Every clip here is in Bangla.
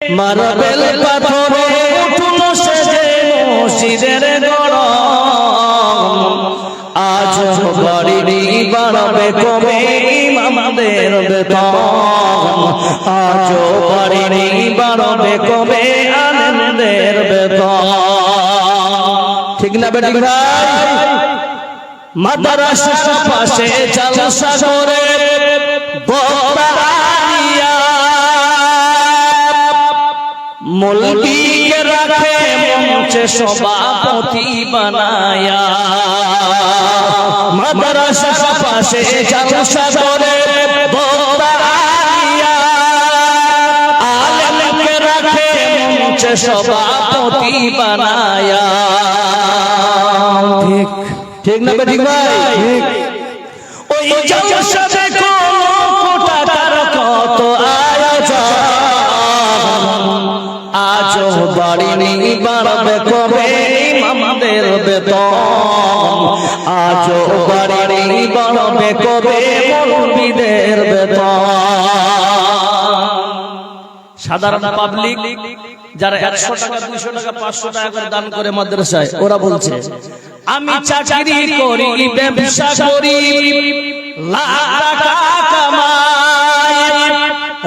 মার্বেল পাথরে উঠল সেজে মসজিদের গড়ন, আজ বাড়ি বাড়বে কবে ইমামদের বেতন, আজ বাড়ি বাড়বে কবে আলেমদের বেতন। ঠিক না বেঠিক ভাই? মাদ্রাসার পাশে জালসা করে মৌলবীকে রাখে মঞ্চে সভাপতি বানায়া, মাদ্রাসার পাশে জালসা করে আলেমকে রাখে মঞ্চে সভাপতি বানায়া। ঠিক ঠিক না বেঠিক ভাই? ওই জালসা দেখো টাকার কত আয়োজন, আজ বাড়ি বাড়বে কবে ইমামদের বেতন, আজ বাড়ি বাড়বে কবে মৌলবীদের বেতন। সাধারণ পাবলিক যারা 100 টাকা 200 টাকা 500 টাকা করে দান করে মাদ্রাসায়, ওরা বলছে আমি চাকরি করি ব্যবসা করি লাখ টাকা কামাই,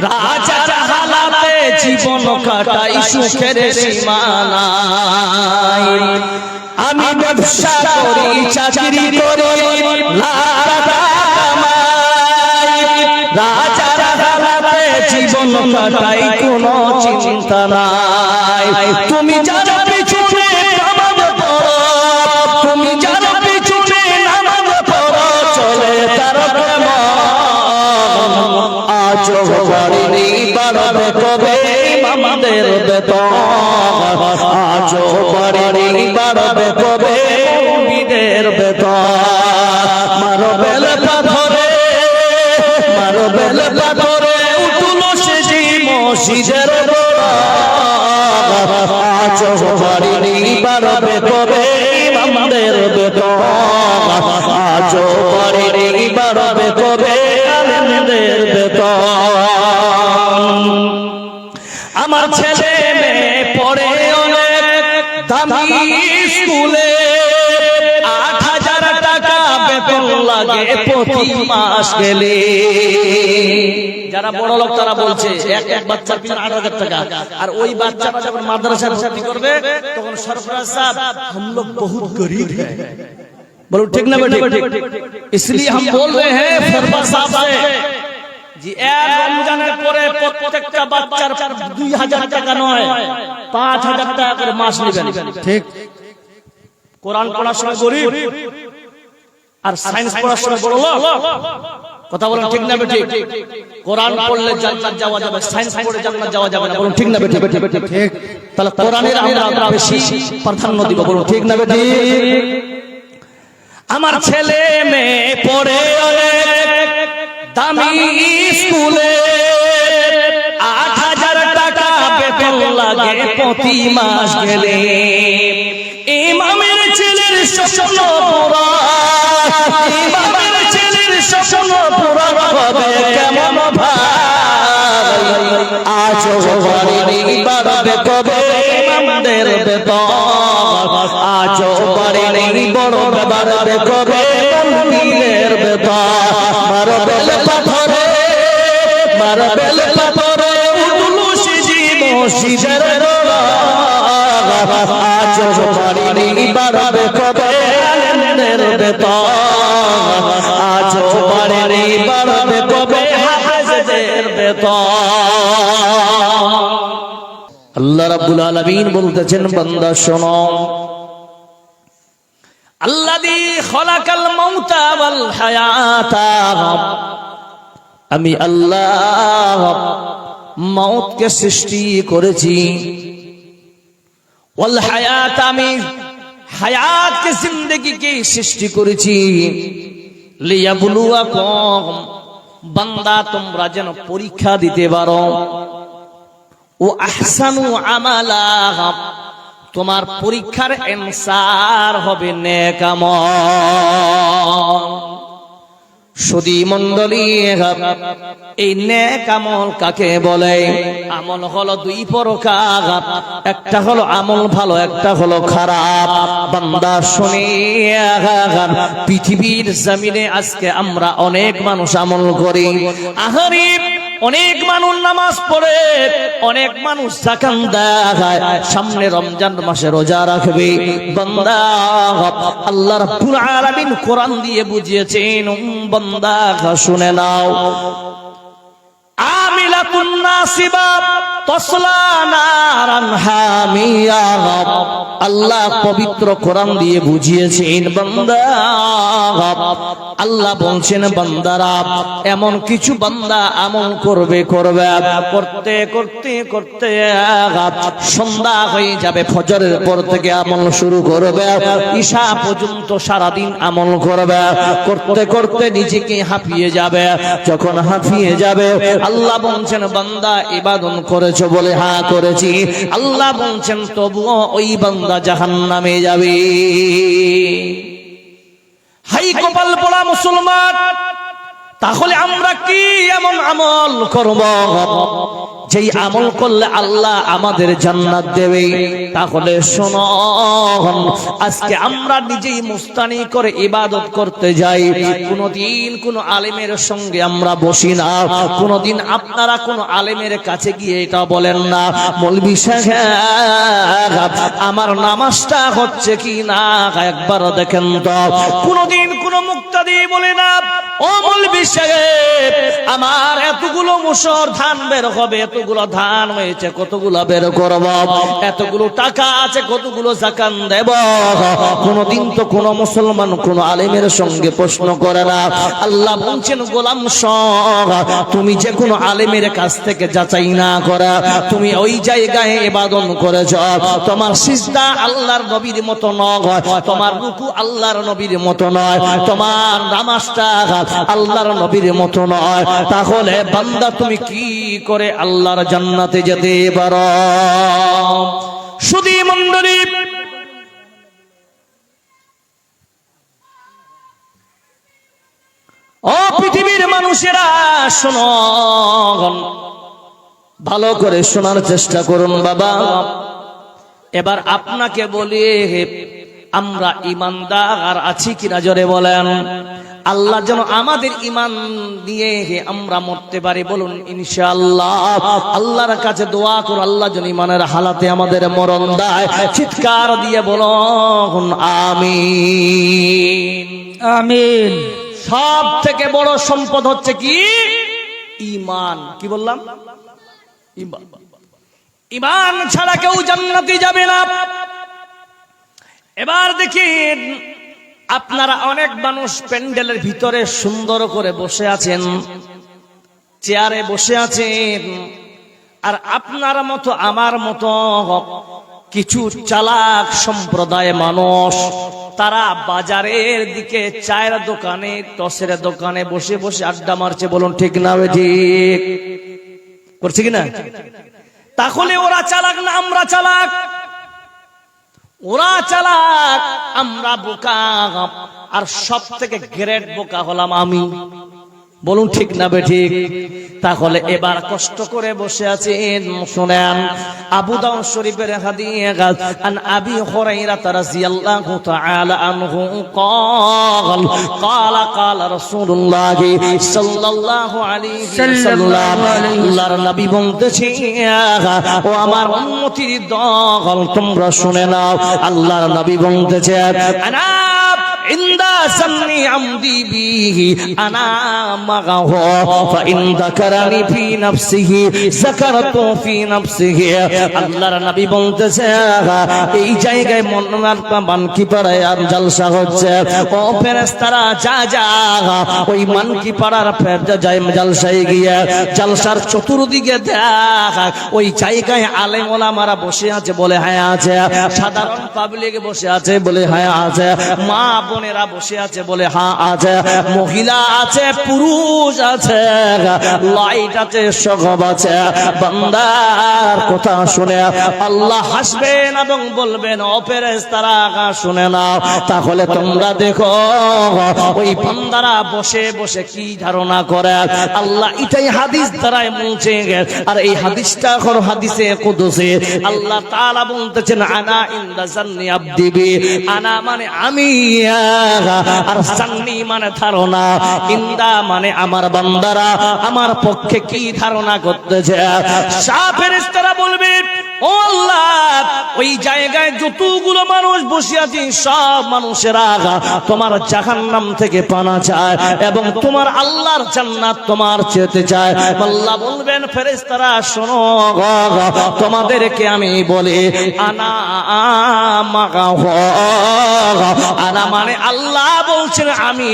রাজার হালাতে জীবন কাটাই সুখের সীমানায়। আমি ব্যবসা করি চাকরি করি লাখ টাকা কামাই, রাজার হালাতে জীবন কাটাই কোনো চিন্তা নাই। তুমি যারা পিছনে নামাজ পড়ো, তুমি যারা পিছনে নামাজ পড়ো, চলে তার প্রেম, আজ বাড়ি বাড়বে কবে ইমামদের বেতন, আজ বাড়ি বাড়বে কবে মৌলবীদের বেতন। মার্বেল পাথরে মার্বেল পাথরে উঠল সেজে মসজিদের গড়ন, আজ বাড়ি বাড়বে কবে ইমামদের বেতন, আজ বাড়ি বাড়বে কবে আলেমদের বেতন। আমার ছেলে মেয়ে পড়ে অনেক দামি স্কুলে, 8,000 টাকা বেতন লাগে প্রতি মাস গেলে। যারা বড় লোক তারা বলছে এক বাচ্চার পিছনে 8,000 টাকা, আর ওই বাচ্চাটা যখন মাদ্রাসায় ভর্তি করবে তখন সরফরাজ সাহেব हम लोग बहुत गरीब हैं, बोलो ठीक ना बेटे? इसलिए हम बोल रहे हैं सरफराज साहब से जी, এক রমজানের পরে প্রত্যেকটা বাচ্চার 2,000 টাকা নয় 5,000 টাকা করে মাস নেবেন। ঠিক? কোরআন পড়ার সময় গরিব আর সায়েন্স পড়ার সময় বড় লোক, কথা বলেন ঠিক না বেঠিক? কোরআন পড়লে জান্নাত যাওয়া যাবে, সায়েন্স পড়লে জান্নাত যাওয়া যাবে না, বলুন ঠিক না বেঠিক? ঠিক। তাহলে কোরআনের আমরা বেশি প্রাধান্য দিব, বলুন ঠিক না বেঠিক? আমার ছেলে মেয়ে পড়ে অনেক দামি স্কুলে, 8,000 টাকা বেতন লাগে প্রতি মাস গেলে। ইমামের ছেলের স্বপ্ন পুরা, ইমামের ছেলের স্বপ্ন পুরা হবে কেমন ভাই, আজ বাড়ি বাড়বে কবে ইমামদের বেতন, আজ বাড়ি বাড়বে কবে মৌলবীদের বেতন। মার্বেল পাথরে মার্বেল পাথরে উঠল সেজে মসজিদের গড়ন, আজ বাড়ি বাড়বে কবে আলেমদের বেতন, আজ বাড়ি বাড়বে কবে হাফেজদের বেতন। আল্লাহ রাব্বুল আলামিন বলতেছেন, বান্দা শোনো, আল্লাযী খলাকাল মাউতা ওয়াল হায়াতা, আমি আল্লাহ মওতকে সৃষ্টি করেছি, ওয়াল হায়াত, আমি হায়াতকে জিন্দেগিকে সৃষ্টি করেছি, লিয়াবলুয়াকুম, বান্দা তোমরা যেন পরীক্ষা দিতে পারো, ও আহসানু আমালা, তোমার পরীক্ষার অ্যানসার হবে নেক আমল। সুধী মণ্ডলী, এই নেক আমল কাকে বলে? আমল হলো দুই প্রকার, একটা হলো আমল ভালো, একটা হলো খারাপ। বান্দা শুনে, পৃথিবীর জমিনে আজকে আমরা অনেক মানুষ আমল করি। আহারে, অনেক মানুষ নামাজ পড়ে, অনেক মানুষ যাকাত দেয়, সামনে রমজান মাসে রোজা রাখবে। বান্দা, আল্লাহ রাব্বুল আলামিন কোরআন দিয়ে বুঝিয়েছেন, বান্দা শুনে নাও, আমিলাতুন নাসিবা তাসলা নারান হামিয়া। আল্লাহ পবিত্র কোরআন দিয়ে বুঝিয়েছেন, বান্দা, আল্লাহ বলছেন বান্দারা, এমন কিছু বান্দা আমল করবে করতে করতে করতে সন্ধ্যা হয়ে যাবে, ফজরের পর থেকে আমল শুরু করবে, ঈশা পর্যন্ত সারাদিন আমল করবে, করতে করতে নিজেকে হাঁপিয়ে যাবে। যখন হাঁপিয়ে যাবে, আল্লাহ বলছেন, বান্দা ইবাদত করেছো বলে হ্যাঁ করেছি। আল্লাহ বলছেন, তবুও ওই বান্দা জাহান্নামে যাবে। হাই কপাল পোড়া মুসলমান, তাহলে আমরা কি এমন আমল করব যেই আমল করলে আল্লাহ আমাদের জান্নাত দেবে? তাহলে শোনো, আজকে আমরা নিজেই মুস্তানি করে ইবাদত করতে যাই, কোনদিন কোন আলেমের সঙ্গে আমরা বসি না, কোনদিন আপনারা কোন আলেমের কাছে গিয়ে এটা বলেন না, মৌলভী সাহেব আমার নামাজটা হচ্ছে কি না একবার দেখেন তো। কোনদিন কোন মুক্তাদি বলে না, ও মৌলভী সাহেব আমার এতগুলো মুসর ধান বের হবে, এতগুলো ধান হয়েছে, কতগুলো বের করব, এতগুলো টাকা আছে, কতগুলো যাকাত দেব। কোনদিন তো কোন মুসলমান কোন আলেমের সঙ্গে প্রশ্ন করে না। আল্লাহ বলছেন, গোলাম শোন, তুমি যে কোনো আলেমের কাছ থেকে যাচাই না করা তুমি ওই জায়গায় ইবাদত করেছ, তোমার সিজদা আল্লাহর নবীর মতো নয়, তোমার রুকু আল্লাহর নবীর মতো নয়, তোমার নামাজটা আল্লাহর নবীর মতো নয়, তাহলে বান্দা তুমি কি করে আল্লাহর জান্নাতে যেতে পারো? সুধী মণ্ডলী, ও পৃথিবীর মানুষেরা শোনো, ভালো করে শোনার চেষ্টা করুন বাবা। এবার আপনাকে বলি, আমরা ইমানদার আছি কিনা জোরে বলেন। আল্লাহ যেন আমাদের ইমান দিয়ে আমরা মরতে পারি, বলুন ইনশাআল্লাহ। আল্লাহর কাছে দোয়া করুন, আল্লাহ যেন ইমানের হালাতে আমাদের মরণ দেয়। চিৎকার দিয়ে বলুন আমিন, আমিন। সব থেকে বড় সম্পদ হচ্ছে কি? ঈমান। কি বললাম? ঈমান। ঈমান ছাড়া কেউ জান্নাতে যাবে না। এবার দেখেন, আপনারা অনেক মানুষ প্যান্ডেলের ভিতরে সুন্দর করে বসে আছেন, চেয়ারে বসে আছেন, আর আপনার মতো আমার মতো কিছু চালাক সম্প্রদায় মানুষ, তারা বাজারের দিকে চায়ের দোকানে, টসের দোকানে বসে বসে আড্ডা মারছে। বলুন ঠিক না? ঠিক করছে কিনা? তাহলে ওরা চালাক না আমরা চালাক? ওরা চালাক, আমরা বোকা, আর সব থেকে গ্রেট বোকা হলাম আমি। বলুন ঠিক না ঠিক? তাহলে এবার কষ্ট করে বসে আছেন, শুনেন আবু দাউদ শরীফের হাদিস, আন আবি হুরায়রা রাদিয়াল্লাহু তাআলা আনহু قال قال قال রাসূলুল্লাহ সাল্লাল্লাহু আলাইহি ওয়াসাল্লাম, আল্লাহর নবী বলতেছেন, ও আমার উম্মতির দল তোমরা শুনে নাও, আল্লাহর নবী বলতেছেন, আনা ইনদা সান্নি আমদি বিহি আনা মাগাহু ফাইন যাকারানি ফি নাফসিহি যাকারতু ফি নাফসিহি। আল্লাহর নবী বলতেছে, এই জায়গায় মানকি পাড়ায় আর জলসা হচ্ছে, ও ফেরেশতারা যা যা ওই মানকি পাড়ার জলসায় গিয়ে জলসার চতুর্দিকে দেখ, ওই জায়গায় আলেম ওলামারা বসে আছে বলে হ্যাঁ আছে, সাধারণ পাবলিক বসে আছে বলে হ্যাঁ আছে, মা বোনেরা বসে আছে? বলে হ্যাঁ আছে। মহিলা আছে, পুরুষ আছে, লাইট আছে, সব আছে। বান্দার কথা শুনে আল্লাহ হাসবেন এবং বলবেন, ও ফেরেশতারা শুনে নাও। তাহলে তোমরা দেখো ওই বান্দারা বসে বসে কি ধারণা করে। আল্লাহ এটাই হাদিস দ্বারাই বলছে। আর এই হাদিসটা হলো হাদিসে কুদসি। আল্লাহ তাআলা বলতেছেন, আনা ইনদা জান্নি আবদি বি। আনা মানে আমি, আর জান্নি মানে ধারণা, ইনদা মানে আমার বান্দারা আমার পক্ষে কি ধারণা করতেছে। সব ফেরেশতারা বলবে, ও আল্লাহ, ওই জায়গায় যতগুলো মানুষ বসে আছে সব মানুষেরা তোমার জাহান্নাম থেকে পানা চায় এবং তোমার আল্লাহর জান্নাত তোমার চেতে চায়। আল্লাহ বলবেন, ফেরেশতারা শোনো, তোমাদেরকে আমি বলি, আনা আনা মানে আল্লাহ বলছেন আমি,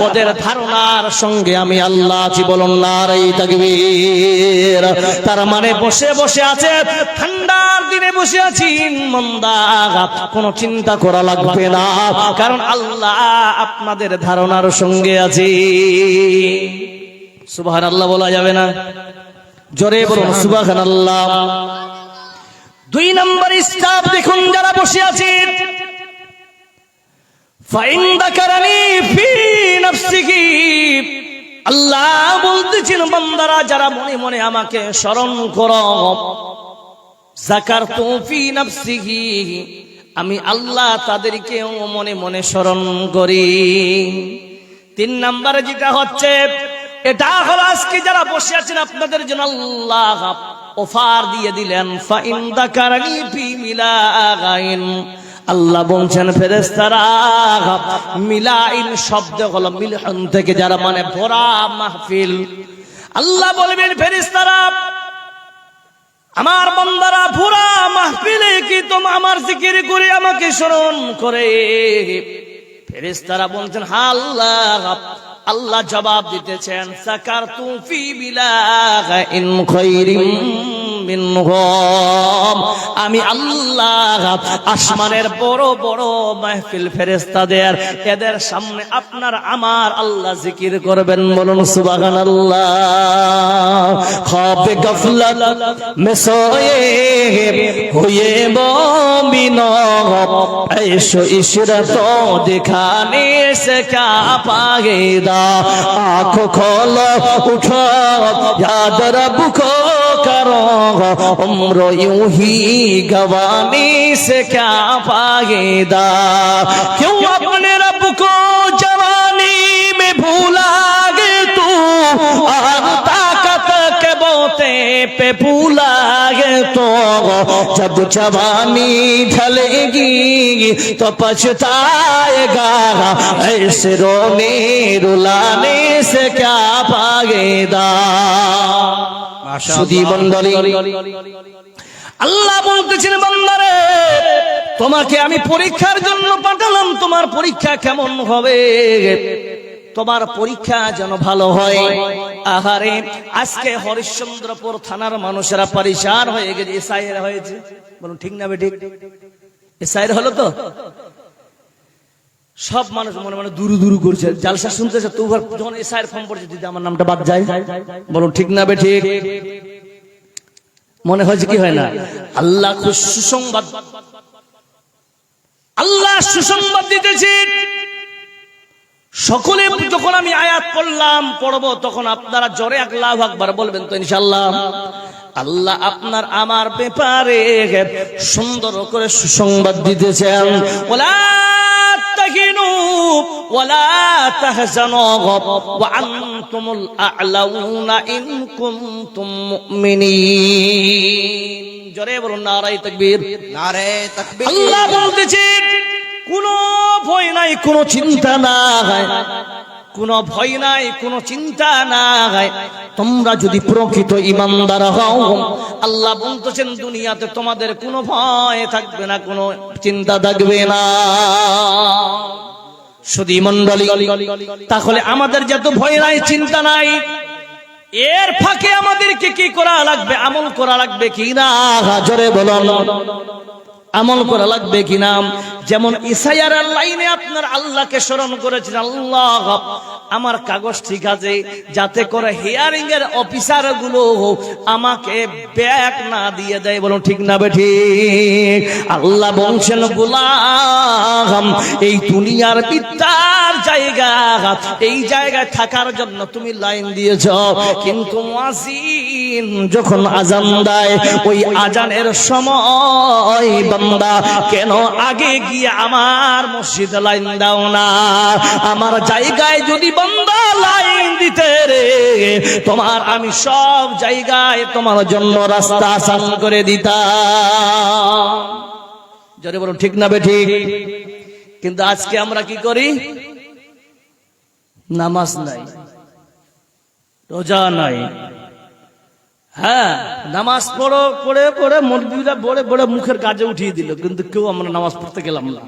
ওদের ধারণার সঙ্গে আমি আল্লাহ আছি। বলুন নারে তাকবীর। তার মানে বসে বসে আছে, ঠান্ডার দিনে বসে আছি, মন্দা কোনো চিন্তা করা লাগবে না, কারণ আল্লাহ আপনাদের ধারণার সঙ্গে আছে। সুবহানাল্লাহ বলা যাবে না? জোরে বলুন সুবহানাল্লাহ। 2 নম্বর স্টাফ দেখুন যারা বসে আছে, ফাইন যাকারানি ফি নাফসিহি। আল্লাহ বলতেছেন, বান্দারা যারা মনে মনে আমাকে স্মরণ করো, যাকারতু ফি নাফসিহি, আমি আল্লাহ তাদেরকেও মনে মনে স্মরণ করি। 3 নম্বরে যেটা হচ্ছে, এটা হলো আজকে যারা বসে আছেন আপনাদের জন্য আল্লাহ অফার দিয়ে দিলেন, ফাইন যাকারানি ফি মিলাইন। আল্লাহ বলছেন, ফেরেশতারা মিলাইন শব্দ হলো মিলহন থেকে, যারা মানে ভরা মাহফিল। আল্লাহ বলবেন, ফেরেশতারা আমার বান্দারা পুরা মাহফিলে কি তোমরা আমার জিকির করে আমাকে স্মরণ করে? ফেরেশতারা বলছেন, হ্যাঁ আল্লাহ। আল্লাহ জবাব দিতেছেন, যাকারতু ফি বিলাইন খায়রিম মিনহুম। আমি আল্লাহ আসমানের বড় বড় মাহফিল ফেরেশতাদের, এদের সামনে আপনার আমার আল্লাহ জিকির করবেন। বলুন সুবহানাল্লাহ। খাবে গফলত মে সোয়ে হুয়ে মুমিন, ऐशो इशरतों दिखाने से क्या पाएगा। आँखों खोलो उठो याद रब को करो, उम्र यूं ही गवाने से क्या पाएगा। क्यों अपने रब को जवानी में भूला गे तू, ताकत के बोते पे भूला गे तो, जब जवानी ढलेगी तो पछताएगा, ऐसे रोने रुलाने से क्या पाएगा। সুধী মণ্ডলী, আল্লাহ বলতেছেন, বান্দারে তোমাকে আমি পরীক্ষার জন্য পাঠালাম, তোমার পরীক্ষা কেমন হবে? তোমার পরীক্ষা যেন ভালো হয়। আহারে, আজকে হরিশ্চন্দ্রপুর থানার মানুষেরা পরিশান হয়ে গেছে, এসআইআর হয়েছে। বলুন ঠিক না বেঠিক? এসআইআর হলো তো সব মানুষ মনে মনে দুরু দুরু করছে, জালসা শুনতেছে, তো যখন এসআইআর ফর্ম পড়ছে, যদি আমার নামটা বাদ যায়। বলুন ঠিক না বেঠিক? মনে হয়েছে কি হয় না? আল্লাহ সুসংবাদ, আল্লাহ সুসংবাদ দিতেছে। সকলে যখন আমি আয়াত পড়বো তখন আপনারা জোরে আল্লাহু আকবার বলবেন তো ইনশাআল্লাহ। আল্লাহ আপনার আমার ব্যাপারে সুন্দর করে সুসংবাদ দিতেছেন। ওয়ালা তাহিনু ওয়ালা তাহজানু ওয়া আনতুমুল আ'লাউনা ইন কুনতুম মুমিনিন। জোরে বলুন নারে তাকবীর, নারে তাকবীর। আল্লাহ বলতেছেন, কোনো ভয় নাই, কোনো চিন্তা নাই, কোনো ভয় নাই, কোনো চিন্তা নাই। তোমরা যদি প্রকৃত ঈমানদার হও, আল্লাহ বলতেছেন দুনিয়াতে তোমাদের কোনো ভয় থাকবে না, কোনো চিন্তা থাকবে না। সুধী মণ্ডলী, তাহলে আমাদের যত ভয় নাই, চিন্তা নাই, এর ফাঁকে আমাদেরকে কি করা লাগবে? আমল করা লাগবে কি না? জোরে বলুন। আমল করা লাগবে কিনা। যেমন ইসাইয়ার লাইনে আপনার আল্লাহকে স্মরণ করেছেন, আল্লাহ আমার কাগজ ঠিক আছে, যাতে করে হিয়ারিং এর অফিসার গুলো আমাকে ব্যাক না দিয়ে দেয়। বলুন ঠিক না বেঠিক? আল্লাহ বলছেন গোলাম, এই দুনিয়ার বিদ্যার জায়গা, এই জায়গায় থাকার জন্য তুমি লাইন দিয়েছ, কিন্তু মুয়াজ্জিন যখন আজান দেয় ওই আজানের সময় বান্দা কেন আগে গিয়ে আমার মসজিদে লাইন দাও না? আমার জায়গায় যদি বান্দা লাইন দিতে রে, তোমার আমি সব জায়গায় তোমার জন্য রাস্তা আসান করে দিতাম। জোরে বলুন ঠিক না বেঠিক? কিন্তু আজকে আমরা কি করি? নামাজ নাই, রোজা নাই, হ্যাঁ নামাজ পড়ে পড়ে মুরব্বিরা বড়ে বড়ে মুখের কাজে উঠিয়ে দিল, কিন্তু কেউ আমরা নামাজ পড়তে গেলাম না।